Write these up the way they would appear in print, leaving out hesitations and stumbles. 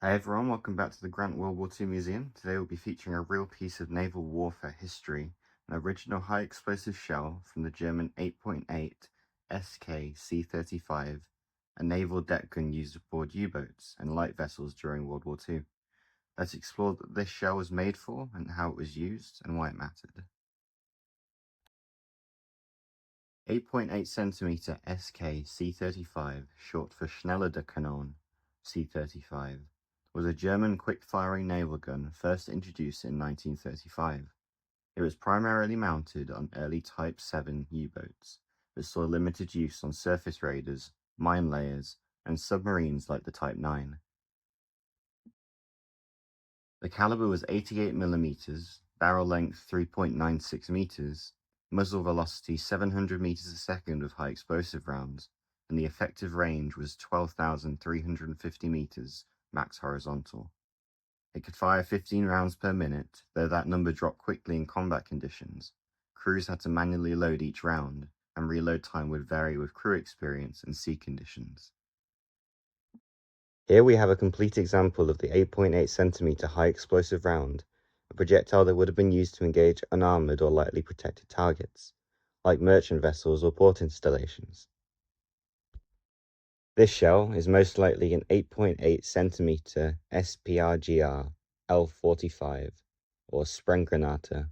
Hi everyone, welcome back to the Grant World War II Museum. Today we'll be featuring a real piece of naval warfare history, an original high explosive shell from the German 8.8 SK C35, a naval deck gun used aboard U-boats and light vessels during World War II. Let's explore what this shell was made for and how it was used and why it mattered. 8.8 centimeter SK C35, short for Schnellerdekanon C35, was a German quick-firing naval gun first introduced in 1935. It was primarily mounted on early Type 7 U-boats, but saw limited use on surface raiders, mine layers, and submarines like the Type 9. The caliber was 88 mm, barrel length 3.96 meters, muzzle velocity 700 meters a second with high explosive rounds, and the effective range was 12,350 meters max horizontal. It could fire 15 rounds per minute, though that number dropped quickly in combat conditions. Crews had to manually load each round, and reload time would vary with crew experience and sea conditions. Here we have a complete example of the 8.8 centimeter high explosive round, a projectile that would have been used to engage unarmored or lightly protected targets, like merchant vessels or port installations. This shell is most likely an 8.8 centimeter SPRGR L45, or Sprenggranate,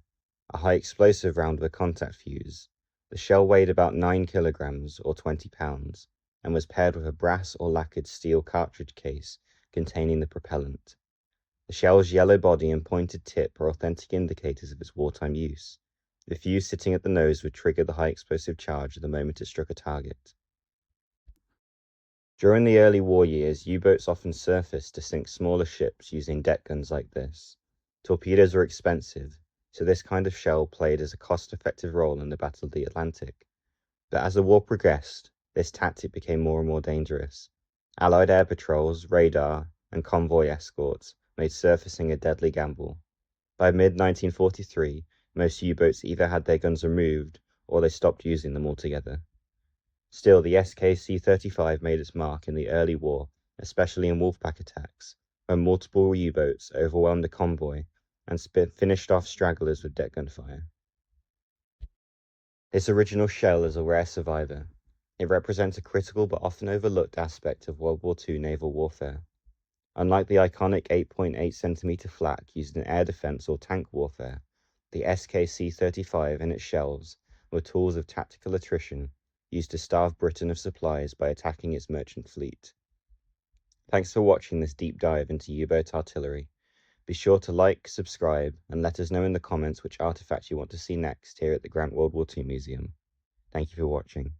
a high explosive round with a contact fuse. The shell weighed about 9 kilograms or 20 pounds, and was paired with a brass or lacquered steel cartridge case containing the propellant. The shell's yellow body and pointed tip are authentic indicators of its wartime use. The fuse sitting at the nose would trigger the high explosive charge the moment it struck a target. During the early war years, U-boats often surfaced to sink smaller ships using deck guns like this. Torpedoes were expensive, so this kind of shell played as a cost-effective role in the Battle of the Atlantic. But as the war progressed, this tactic became more and more dangerous. Allied air patrols, radar, and convoy escorts made surfacing a deadly gamble. By mid-1943, most U-boats either had their guns removed or they stopped using them altogether. Still, the SK-C-35 made its mark in the early war, especially in wolfpack attacks, when multiple U-boats overwhelmed the convoy and finished off stragglers with deck gun fire. This original shell is a rare survivor. It represents a critical but often overlooked aspect of World War II naval warfare. Unlike the iconic 8.8 centimeter flak used in air defense or tank warfare, the SK-C-35 and its shells were tools of tactical attrition used to starve Britain of supplies by attacking its merchant fleet. Thanks for watching this deep dive into U-boat artillery. Be sure to like, subscribe, and let us know in the comments which artifact you want to see next here at the Grant World War II Museum. Thank you for watching.